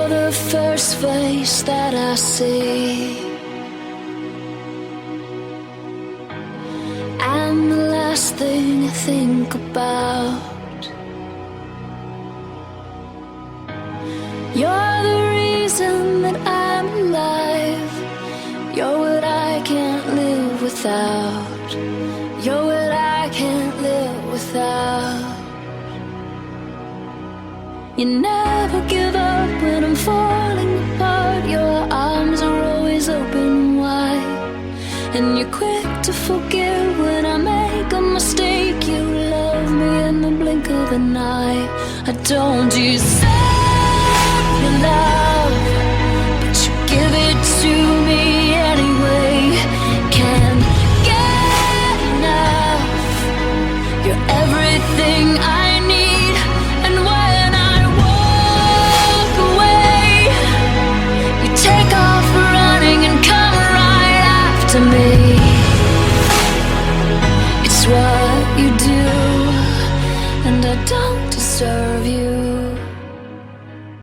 You're the first face that I see, and the last thing I think about. You're the reason that I'm alive. You're what I can't live without. You're what I can't live without. You never give up when I'm falling apart. Your arms are always open wide, and you're quick to forgive when I make a mistake. You love me in the blink of an eye. I don't deserve your love, but you give it to me anyway. Can't get enough. You're everything I need, and when I walk away, you take off running and come right after me. It's what you do, and I don't deserve